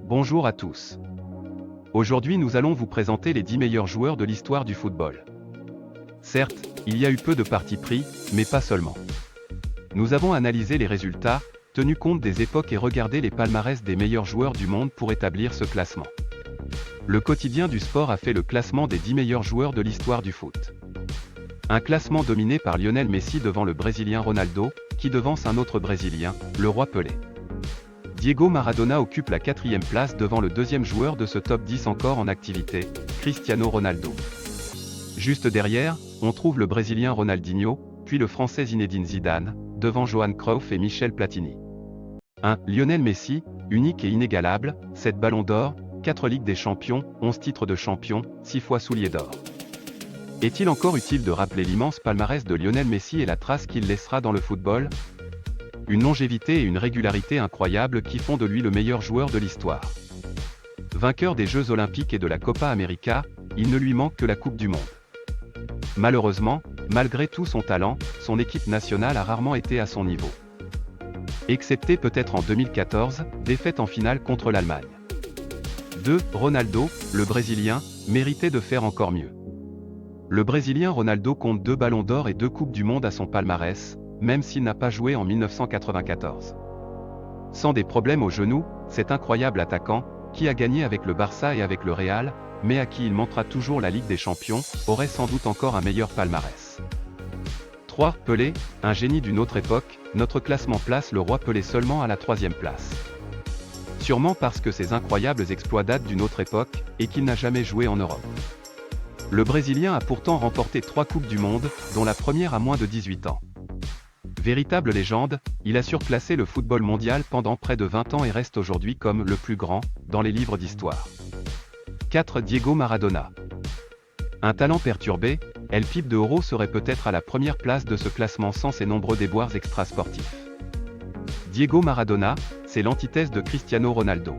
Bonjour à tous. Aujourd'hui nous allons vous présenter les 10 meilleurs joueurs de l'histoire du football. Certes, il y a eu peu de partis pris, mais pas seulement. Nous avons analysé les résultats, tenu compte des époques et regardé les palmarès des meilleurs joueurs du monde pour établir ce classement. Le quotidien du sport a fait le classement des 10 meilleurs joueurs de l'histoire du foot. Un classement dominé par Lionel Messi devant le Brésilien Ronaldo, qui devance un autre Brésilien, le roi Pelé. Diego Maradona occupe la 4e place devant le deuxième joueur de ce top 10 encore en activité, Cristiano Ronaldo. Juste derrière, on trouve le Brésilien Ronaldinho, puis le Français Zinedine Zidane, devant Johan Cruyff et Michel Platini. 1. Lionel Messi, unique et inégalable, 7 ballons d'or, 4 Ligues des Champions, 11 titres de champion, 6 fois soulier d'or. Est-il encore utile de rappeler l'immense palmarès de Lionel Messi et la trace qu'il laissera dans le football ? Une longévité et une régularité incroyables qui font de lui le meilleur joueur de l'histoire. Vainqueur des Jeux Olympiques et de la Copa América, il ne lui manque que la Coupe du Monde. Malheureusement, malgré tout son talent, son équipe nationale a rarement été à son niveau. Excepté peut-être en 2014, défaite en finale contre l'Allemagne. 2. Ronaldo, le Brésilien, méritait de faire encore mieux. Le Brésilien Ronaldo compte 2 ballons d'or et 2 Coupes du Monde à son palmarès, même s'il n'a pas joué en 1994. Sans des problèmes au genou, cet incroyable attaquant, qui a gagné avec le Barça et avec le Real, mais à qui il manquera toujours la Ligue des Champions, aurait sans doute encore un meilleur palmarès. 3. Pelé, un génie d'une autre époque, notre classement place le roi Pelé seulement à la 3e place. Sûrement parce que ses incroyables exploits datent d'une autre époque, et qu'il n'a jamais joué en Europe. Le Brésilien a pourtant remporté 3 Coupes du Monde, dont la première à moins de 18 ans. Véritable légende, il a surclassé le football mondial pendant près de 20 ans et reste aujourd'hui comme le plus grand, dans les livres d'histoire. 4. Diego Maradona. Un talent perturbé, El Pibe de Oro serait peut-être à la première place de ce classement sans ses nombreux déboires extrasportifs. Diego Maradona, c'est l'antithèse de Cristiano Ronaldo.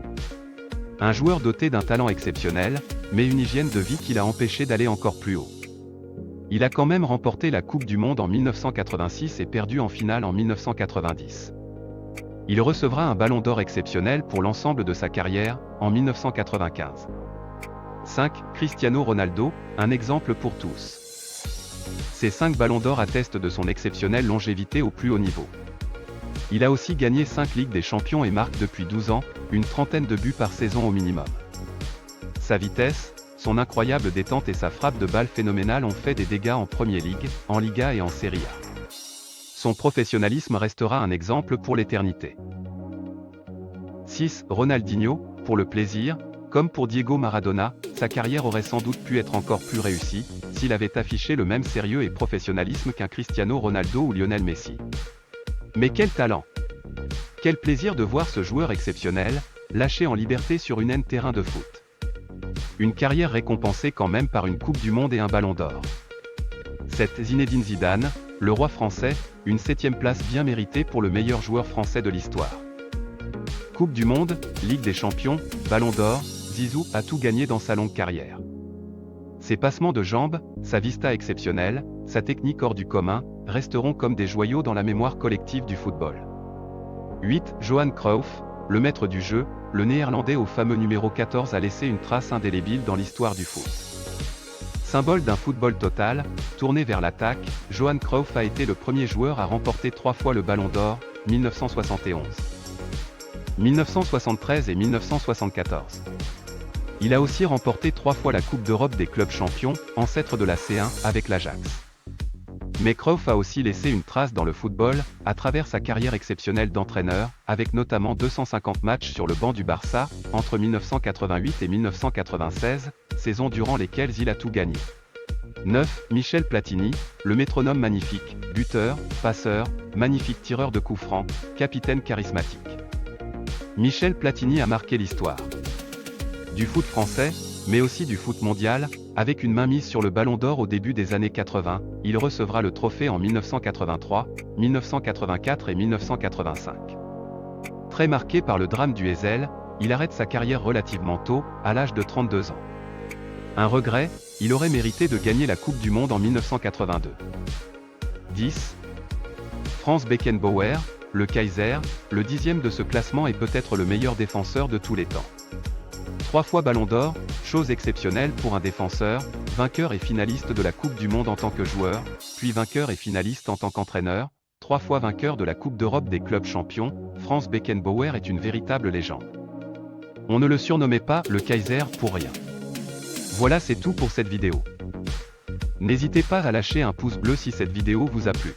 Un joueur doté d'un talent exceptionnel, mais une hygiène de vie qui l'a empêché d'aller encore plus haut. Il a quand même remporté la Coupe du Monde en 1986 et perdu en finale en 1990. Il recevra un ballon d'or exceptionnel pour l'ensemble de sa carrière, en 1995. 5. Cristiano Ronaldo, un exemple pour tous. Ces 5 ballons d'or attestent de son exceptionnelle longévité au plus haut niveau. Il a aussi gagné 5 Ligues des Champions et marque depuis 12 ans, une trentaine de buts par saison au minimum. Sa vitesse, son incroyable détente et sa frappe de balle phénoménale ont fait des dégâts en Premier League, en Liga et en Serie A. Son professionnalisme restera un exemple pour l'éternité. 6. Ronaldinho, pour le plaisir, comme pour Diego Maradona, sa carrière aurait sans doute pu être encore plus réussie, s'il avait affiché le même sérieux et professionnalisme qu'un Cristiano Ronaldo ou Lionel Messi. Mais quel talent! Quel plaisir de voir ce joueur exceptionnel, lâché en liberté sur une terrain de foot. Une carrière récompensée quand même par une Coupe du Monde et un ballon d'or. 7. Zinedine Zidane, le roi français, une 7e place bien méritée pour le meilleur joueur français de l'histoire. Coupe du Monde, Ligue des Champions, ballon d'or, Zizou a tout gagné dans sa longue carrière. Ses passements de jambes, sa vista exceptionnelle, sa technique hors du commun, resteront comme des joyaux dans la mémoire collective du football. 8. Johan Cruyff, le maître du jeu, le néerlandais au fameux numéro 14 a laissé une trace indélébile dans l'histoire du foot. Symbole d'un football total, tourné vers l'attaque, Johan Cruyff a été le premier joueur à remporter 3 fois le Ballon d'Or, 1971, 1973 et 1974. Il a aussi remporté 3 fois la Coupe d'Europe des clubs champions, ancêtre de la C1, avec l'Ajax. Mais Cruyff a aussi laissé une trace dans le football, à travers sa carrière exceptionnelle d'entraîneur, avec notamment 250 matchs sur le banc du Barça, entre 1988 et 1996, saisons durant lesquelles il a tout gagné. 9. Michel Platini, le métronome magnifique, buteur, passeur, magnifique tireur de coups francs, capitaine charismatique. Michel Platini a marqué l'histoire du foot français, mais aussi du foot mondial, avec une mainmise sur le Ballon d'Or au début des années 80, il recevra le trophée en 1983, 1984 et 1985. Très marqué par le drame du Heysel, il arrête sa carrière relativement tôt, à l'âge de 32 ans. Un regret, il aurait mérité de gagner la Coupe du Monde en 1982. 10. Franz Beckenbauer, le Kaiser, le 10e de ce classement est peut-être le meilleur défenseur de tous les temps. 3 fois Ballon d'Or, chose exceptionnelle pour un défenseur, vainqueur et finaliste de la Coupe du Monde en tant que joueur, puis vainqueur et finaliste en tant qu'entraîneur, 3 fois vainqueur de la Coupe d'Europe des clubs champions, Franz Beckenbauer est une véritable légende. On ne le surnommait pas le Kaiser pour rien. Voilà, c'est tout pour cette vidéo. N'hésitez pas à lâcher un pouce bleu si cette vidéo vous a plu.